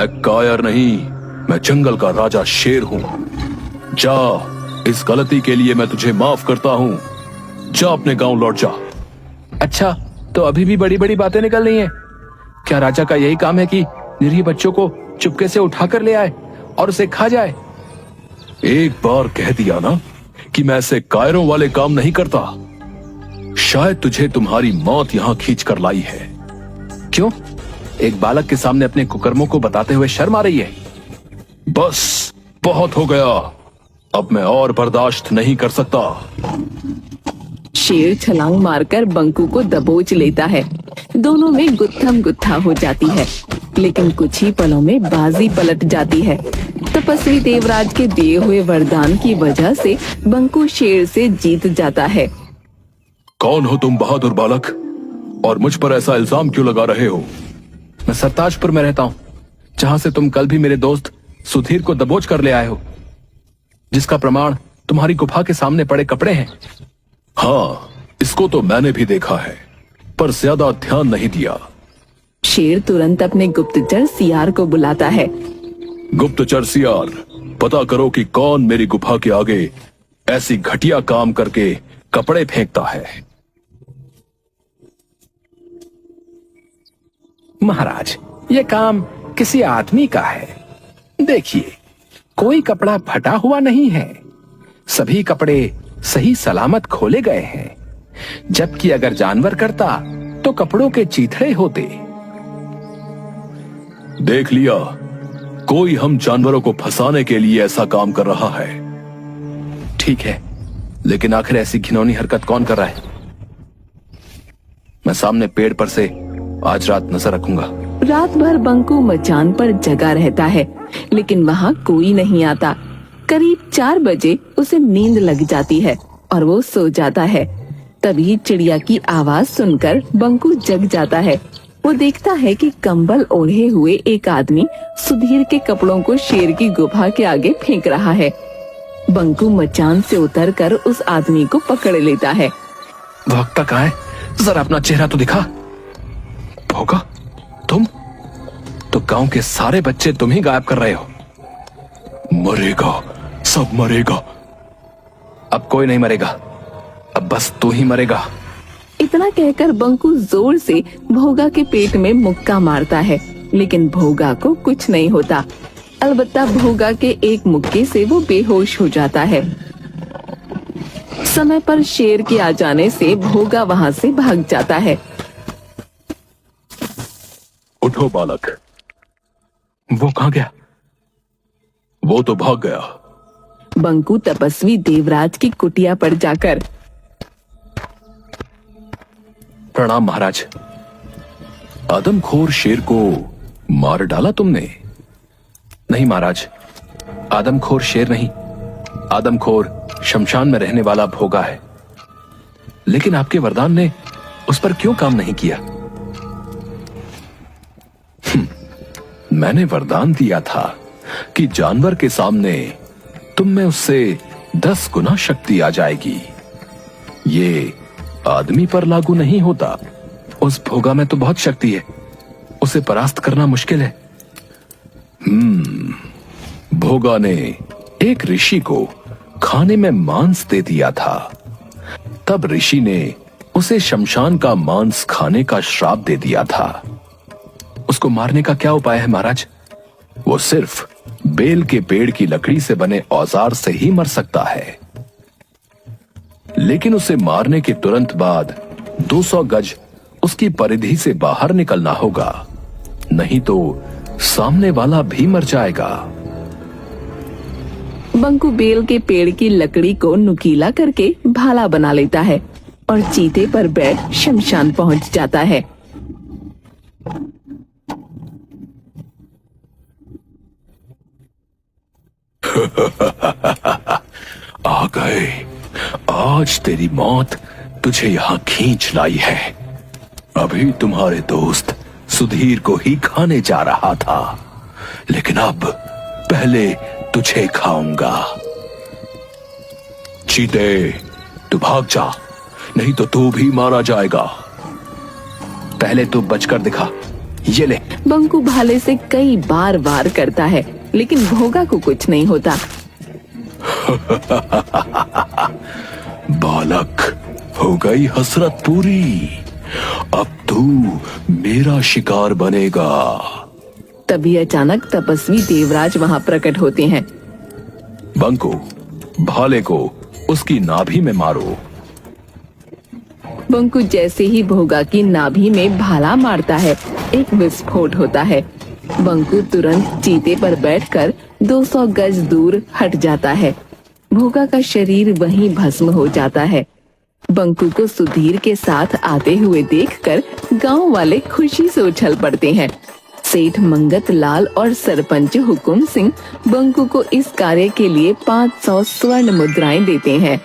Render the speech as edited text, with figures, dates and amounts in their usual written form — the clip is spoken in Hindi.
मैं कायर नहीं, मैं जंगल का राजा शेर हूं। जा, इस गलती के लिए मैं तुझे माफ करता हूं। जा अपने गांव लौट जा। अच्छा, तो अभी भी बड़ी बड़ी बातें निकल रही हैं। क्या राजा का यही काम है कि निरीह बच्चों को चुपके से उठाकर ले आए और उसे खा जाए? एक बार कह दिया ना कि मैं ऐसे कायरों वाले काम नहीं करता। शायद तुझे तुम्हारी मौत यहां खींच कर लाई है। क्यों? एक बालक के सामने अपने कुकर्मों को बताते हुए शर्म आ रही है। बस, बहुत हो गया। अब मैं और बर्दाश्त नहीं कर सकता। शेर छलांग मारकर बंकू को दबोच लेता है। दोनों में गुत्थम गुत्था हो जाती है, लेकिन कुछ ही पलों में बाजी पलट जाती है। तपस्वी देवराज के दिए हुए वरदान की वजह से बंकू शेर से जीत जाता है। कौन हो तुम बहादुर बालक, और मुझ पर ऐसा इल्जाम क्यों लगा रहे हो? मैं सरताजपुर में रहता हूँ, जहाँ से तुम कल भी मेरे दोस्त सुधीर को दबोच कर ले आए हो, जिसका प्रमाण तुम्हारी गुफा के सामने पड़े कपड़े हैं। हाँ, इसको तो मैंने भी देखा है, पर ज्यादा ध्यान नहीं दिया। शेर तुरंत अपने गुप्तचर सियार को बुलाता है। गुप्तचर सियार, पता करो कि कौन मेरी गुफा के आगे ऐसी घटिया काम करके कपड़े फेंकता है। महाराज, यह काम किसी आदमी का है। देखिए, कोई कपड़ा फटा हुआ नहीं है। सभी कपड़े सही सलामत खोले गए हैं। जबकि अगर जानवर करता तो कपड़ों के चीथड़े होते। देख लिया, कोई हम जानवरों को फंसाने के लिए ऐसा काम कर रहा है। ठीक है, लेकिन आखिर ऐसी घिनौनी हरकत कौन कर रहा है? मैं सामने पेड़ पर से आज रात नजर रखूंगा। रात भर बंकू मचान पर जगा रहता है, लेकिन वहाँ कोई नहीं आता। करीब 4 बजे उसे नींद लग जाती है और वो सो जाता है। तभी चिड़िया की आवाज सुनकर बंकू जग जाता है। वो देखता है कि कंबल ओढ़े हुए एक आदमी सुधीर के कपड़ों को शेर की गुफा के आगे फेंक रहा है। बंकू मचान से उतरकर उस आदमी को पकड़ लेता है। भौंकता कहाँ है? जरा अपना चेहरा तो दिखा। भोगा, तुम तो गांव के सारे बच्चे तुम ही गायब कर रहे हो। मरेगा, सब मरेगा। अब कोई नहीं मरेगा, अब बस तू ही मरेगा। इतना कहकर बंकू जोर से भोगा के पेट में मुक्का मारता है, लेकिन भोगा को कुछ नहीं होता। अलबत्ता भोगा के एक मुक्के से वो बेहोश हो जाता है। समय पर शेर के आ जाने से भोगा वहाँ से भाग जाता है। उठो बालक। वो कहाँ गया? वो तो भाग गया। बंकू तपस्वी देवराज की कुटिया पर जाकर, प्रणाम महाराज। आदमखोर शेर को मार डाला तुमने? नहीं महाराज, आदमखोर शेर नहीं, आदमखोर शमशान में रहने वाला भोगा है। लेकिन आपके वरदान ने उस पर क्यों काम नहीं किया? मैंने वरदान दिया था कि जानवर के सामने तुम में उससे 10 गुना शक्ति आ जाएगी। ये आदमी पर लागू नहीं होता। उस भोगा में तो बहुत शक्ति है, उसे परास्त करना मुश्किल है। भोगा ने एक ऋषि को खाने में मांस दे दिया था। तब ऋषि ने उसे शमशान का मांस खाने का श्राप दे दिया था। उसको मारने का क्या उपाय है महाराज? वो सिर्फ बेल के पेड़ की लकड़ी से बने औजार से ही मर सकता है। लेकिन उसे मारने के तुरंत बाद 200 गज उसकी परिधि से बाहर निकलना होगा, नहीं तो सामने वाला भी मर जाएगा। बंकू बेल के पेड़ की लकड़ी को नुकीला करके भाला बना लेता है और चीते पर बैठ शमशान पहुंच जाता है। आ गए, आज तेरी मौत तुझे यहाँ खींच लाई है। अभी तुम्हारे दोस्त सुधीर को ही खाने जा रहा था, लेकिन अब पहले तुझे खाऊंगा। चीते, तू भाग जा, नहीं तो तू भी मारा जाएगा। पहले तू बचकर दिखा, ये ले। बंकू भाले से कई बार वार करता है, लेकिन भोगा को कुछ नहीं होता। बालक, हो गई हसरत पूरी। अब तू मेरा शिकार बनेगा। तभी अचानक तपस्वी देवराज वहाँ प्रकट होते हैं। बंकू, भाले को उसकी नाभि में मारो। बंकू जैसे ही भोगा की नाभि में भाला मारता है, एक विस्फोट होता है। बंकू तुरंत चीते पर बैठकर 200 गज दूर हट जाता है। भोगा का शरीर वहीं भस्म हो जाता है। बंकू को सुधीर के साथ आते हुए देखकर गांव वाले खुशी से उछल पड़ते हैं। सेठ मंगत लाल और सरपंच हुकुम सिंह बंकू को इस कार्य के लिए 500 स्वर्ण मुद्राएं देते हैं।